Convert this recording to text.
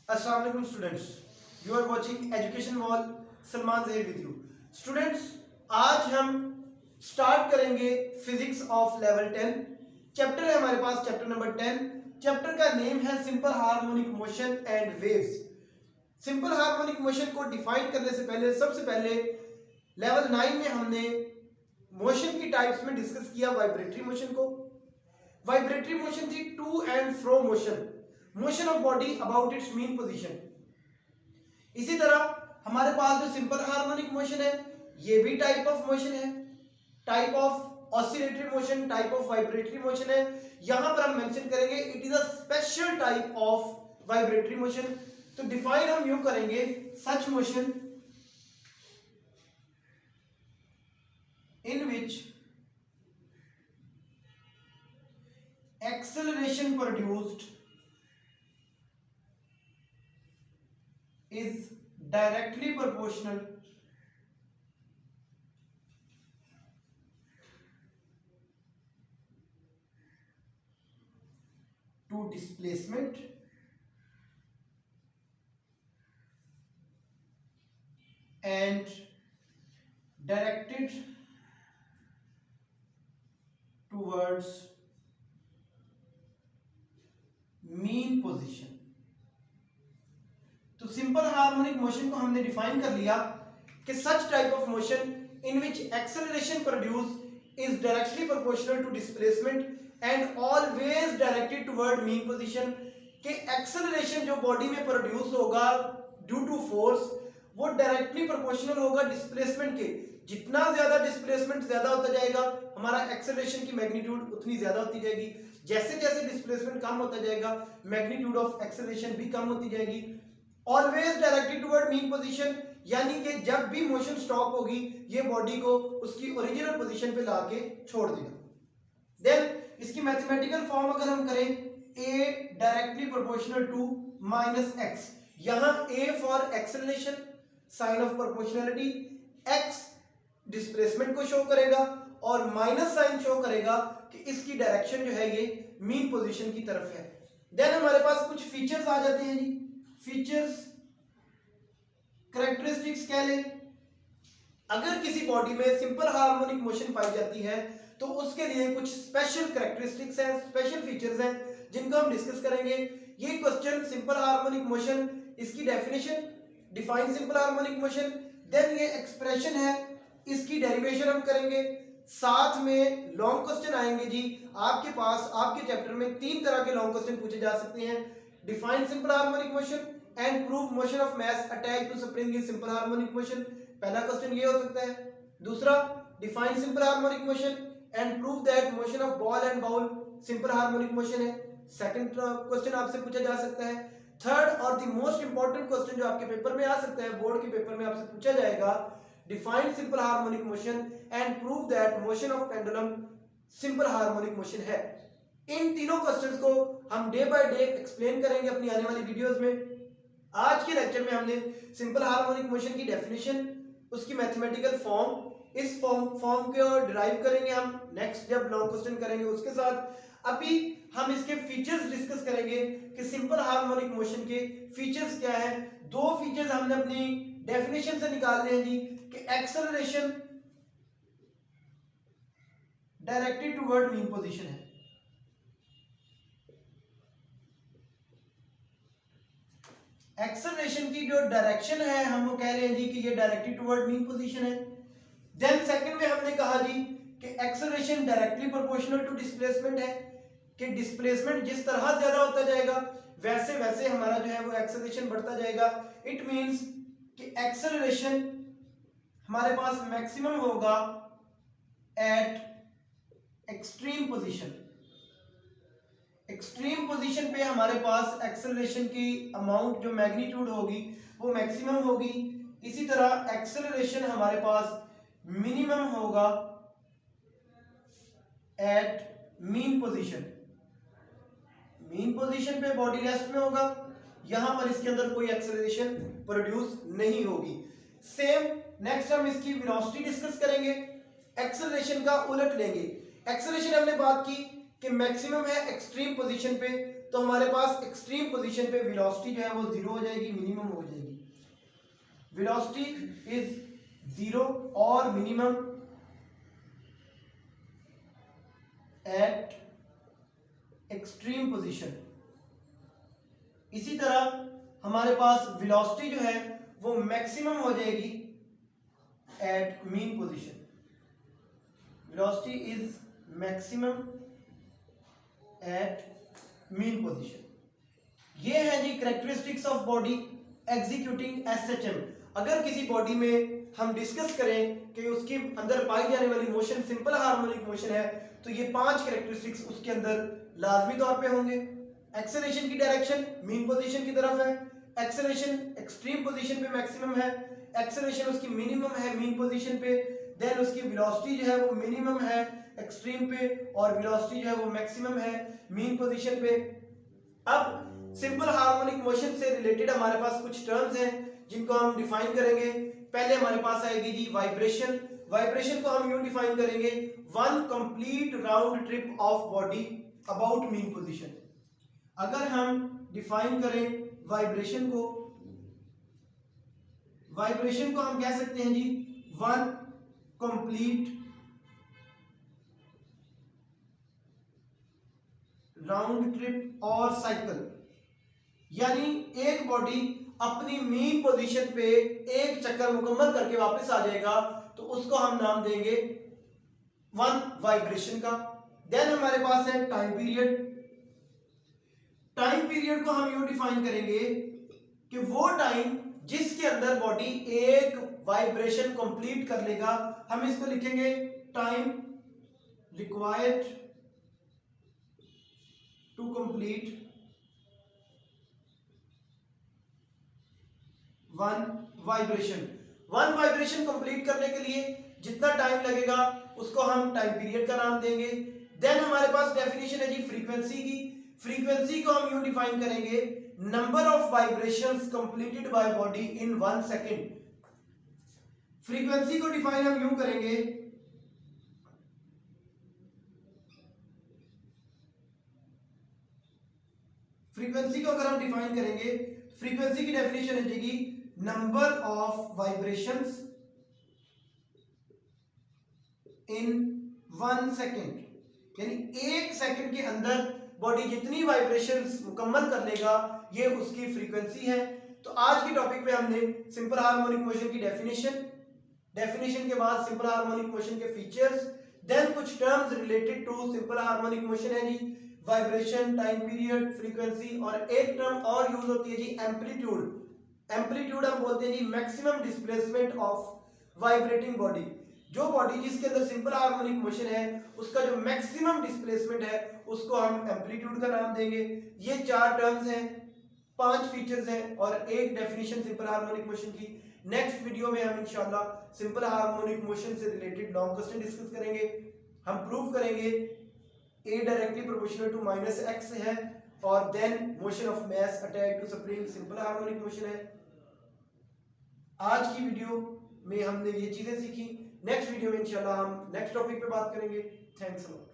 अस्सलाम वालेकुम students, you are watching education wall. Salman Zaheer with you. Students, आज हम स्टार्ट करेंगे फिजिक्स ऑफ लेवल 10। चैप्टर है हमारे पास चैप्टर नंबर 10। चैप्टर का नेम है simple harmonic motion and waves. Simple harmonic motion को डिफाइन करने से पहले सबसे पहले लेवल 9 में हमने मोशन की टाइप्स में डिस्कस किया वाइब्रेटरी मोशन को। वाइब्रेटरी मोशन थी to and fro motion, motion of body about its mean position. इसी तरह हमारे पास जो सिंपल हार्मोनिक मोशन है ये भी टाइप ऑफ मोशन है, type of oscillatory motion, type of vibratory motion है। यहां पर हम मेंशन करेंगे it is a special type of vibratory motion. तो डिफाइन हम यूं करेंगे, such motion in which acceleration produced is directly proportional to displacement and directed towards mean position. तो सिंपल हार्मोनिक मोशन को हमने डिफाइन कर लिया कि such type of motion in which acceleration produce is directly proportional to displacement and always directed toward mean position. कि acceleration जो body में produce होगा ड्यू टू फोर्स वो डायरेक्टली प्रोपोर्शनल होगा डिस्प्लेसमेंट के। जितना ज्यादा डिस्प्लेसमेंट ज्यादा होता जाएगा हमारा एक्सेलरेशन की मैग्नीट्यूड उतनी ज्यादा होती जाएगी। जैसे जैसे डिस्प्लेसमेंट कम होता जाएगा मैग्नीट्यूड ऑफ एक्सेलरेशन भी कम होती जाएगी। Always directed toward mean position, यानी कि जब भी मोशन स्टॉप होगी ये बॉडी को उसकी ओरिजिनल पोजीशन पे लाके छोड़ देगा। देन इसकी मैथमेटिकल फॉर्म अगर हम करें, a directly proportional to minus x। यहां a for acceleration, sign of proportionality, x displacement को शो करेगा और माइनस साइन शो करेगा कि इसकी डायरेक्शन जो है ये मीन पोजीशन की तरफ है। देन हमारे पास कुछ फीचर्स आ जाते हैं जी। फीचर्स, कैरेक्टरिस्टिक्स कह लें। अगर किसी बॉडी में सिंपल हार्मोनिक मोशन पाई जाती है तो उसके लिए कुछ स्पेशल कैरेक्टरिस्टिक्स हैं, स्पेशल फीचर्स हैं जिनको हम डिस्कस करेंगे। ये क्वेश्चन सिंपल हार्मोनिक मोशन, इसकी definition, define simple harmonic motion, then ये एक्सप्रेशन है इसकी डेरिवेशन हम करेंगे। साथ में लॉन्ग क्वेश्चन आएंगे जी। आपके पास आपके चैप्टर में 3 तरह के लॉन्ग क्वेश्चन पूछे जा सकते हैं। Define simple harmonic motion and prove motion of mass attached to spring in simple harmonic motion. पहला क्वेश्चन ये हो सकता है। दूसरा, define simple harmonic motion and prove that motion of ball and bowl simple harmonic motion है। Second question आपसे पूछा जा सकता है। थर्ड और द मोस्ट इंपॉर्टेंट क्वेश्चन जो आपके पेपर में आ सकता है, बोर्ड के पेपर में आपसे पूछा जाएगा, define simple harmonic motion and prove that motion of pendulum simple harmonic motion है। इन तीनों क्वेश्चंस को हम डे बाय डे एक्सप्लेन करेंगे अपनी आने वाली वीडियोस में। आज के लेक्चर में हमने सिंपल हार्मोनिक मोशन की डेफिनेशन, उसकी मैथमेटिकल फॉर्म, इस फॉर्म को डिराइव करेंगे हम नेक्स्ट जब लॉन्ग क्वेश्चन करेंगे उसके साथ। अभी हम इसके फीचर्स डिस्कस करेंगे कि सिंपल हार्मोनिक मोशन के फीचर्स क्या है। 2 फीचर्स हमने अपनी डेफिनेशन से निकालने हैं जी कि acceleration directed toward mean position है। एक्सेलरेशन की जो डायरेक्शन है हम वो कह रहे हैं जी कि ये डायरेक्टेड टुवर्ड मीन पोजीशन है। देन सेकंड में हमने कहा जी कि acceleration directly proportional to displacement है, कि डिस्प्लेसमेंट जिस तरह ज्यादा होता जाएगा वैसे वैसे हमारा जो है वो एक्सेलरेशन बढ़ता जाएगा। इट मींस कि एक्सेलरेशन हमारे पास मैक्सिमम होगा at extreme position. Extreme position पे हमारे पास एक्सेलरेशन की अमाउंट जो मैग्नीट्यूड होगी वो मैक्सिमम होगी। इसी तरह एक्सेलरेशन हमारे पास मिनिमम होगा at mean position. Mean position पे बॉडी रेस्ट में होगा, यहां पर इसके अंदर कोई एक्सेलरेशन प्रोड्यूस नहीं होगी। सेम नेक्स्ट हम इसकी वेलोसिटी डिस्कस करेंगे, एक्सेलरेशन का उलट लेंगे। एक्सेलरेशन हमने बात की कि मैक्सिमम है एक्सट्रीम पोजीशन पे, तो हमारे पास एक्सट्रीम पोजीशन पे वेलोसिटी जो है वो जीरो हो जाएगी, मिनिमम हो जाएगी। वेलोसिटी इज जीरो और मिनिमम एट एक्सट्रीम पोजीशन। इसी तरह हमारे पास वेलोसिटी जो है वो मैक्सिमम हो जाएगी at mean position. Velocity is maximum at mean position. ये है जी characteristics of body executing SHM. अगर किसी बॉडी में हम डिस्कस करें कि उसके अंदर पाई जाने वाली मोशन सिंपल हार्मोनिक मोशन है, तो ये 5 कैरेक्टरिस्टिक्स उसके अंदर लाजमी तौर पे होंगे। एक्सेलरेशन की डायरेक्शन मीन पोजीशन की तरफ है, एक्सेलरेशन एक्सट्रीम पोजीशन पे मैक्सिमम है, एक्सेलरेशन उसकी मिनिमम है मीन पोजीशन पे, देन उसकी वेलोसिटी जो है वो मिनिमम है एक्सट्रीम पे और वेलोसिटी जो है वो मैक्सिमम है मीन पोजीशन पे। अब सिंपल हार्मोनिक मोशन से रिलेटेड हमारे पास कुछ टर्म्स हैं जिनको हम डिफाइन करेंगे। पहले हमारे पास आएगी जी वाइब्रेशन। वाइब्रेशन को हम यूं डिफाइन करेंगे, one complete round trip of body about mean position. अगर हम डिफाइन करें वाइब्रेशन को हम कह सकते हैं जी वन कंप्लीट राउंड ट्रिप और साइकिल, यानी एक बॉडी अपनी मीन पोजीशन पे एक चक्कर मुकम्मल करके वापस आ जाएगा, तो उसको हम नाम देंगे वन वाइब्रेशन का। देन हमारे पास है टाइम पीरियड। टाइम पीरियड को हम यूं डिफाइन करेंगे कि वो टाइम जिसके अंदर बॉडी एक वाइब्रेशन कंप्लीट कर लेगा, हम इसको लिखेंगे time required to complete one vibration. One vibration complete करने के लिए जितना टाइम लगेगा उसको हम टाइम पीरियड का नाम देंगे। देन हमारे पास डेफिनेशन है जी फ्रीक्वेंसी की। फ्रीक्वेंसी को हम यूं डिफाइन करेंगे, number of vibrations completed by body in 1 second. Frequency को डिफाइन हम यूं करेंगे, फ्रीक्वेंसी को अगर हम डिफाइन करेंगे, फ्रीक्वेंसी की डेफिनेशन है जी number of vibrations in 1 second, यानी 1 सेकंड के अंदर बॉडी जितनी वाइब्रेशंस मुकम्मल कर लेगा ये उसकी फ्रीक्वेंसी है। तो आज के टॉपिक में हमने सिंपल हार्मोनिक मोशन की डेफिनेशन के बाद सिंपल हार्मोनिक मोशन के फीचर्स, देन कुछ terms related to simple harmonic motion है जी वाइब्रेशन, टाइम पीरियड, फ्रीक्वेंसी, और एक टर्म और यूज होती है जी एम्पलीट्यूड। एम्पलीट्यूड हम बोलते हैं जी maximum displacement of vibrating body. जो बॉडी जिसके अंदर सिंपल हार्मोनिक मोशन है उसका जो मैक्सिमम डिस्प्लेसमेंट है उसको हम एम्पलीट्यूड का नाम देंगे। ये 4 टर्म्स हैं, 5 फीचर्स हैं और एक डेफिनेशन सिंपल हार्मोनिक मोशन की। नेक्स्ट वीडियो में हम इंशाल्लाह सिंपल हार्मोनिक मोशन से रिलेटेड लॉन्ग क्वेश्चन डिस्कस करेंगे। हम प्रूव करेंगे A directly proportional to -x है और then motion of mass attached to spring simple harmonic motion है। आज की वीडियो में हमने ये चीजें सीखी। नेक्स्ट वीडियो में इंशाल्लाह हम नेक्स्ट टॉपिक पे बात करेंगे। Thanks a lot.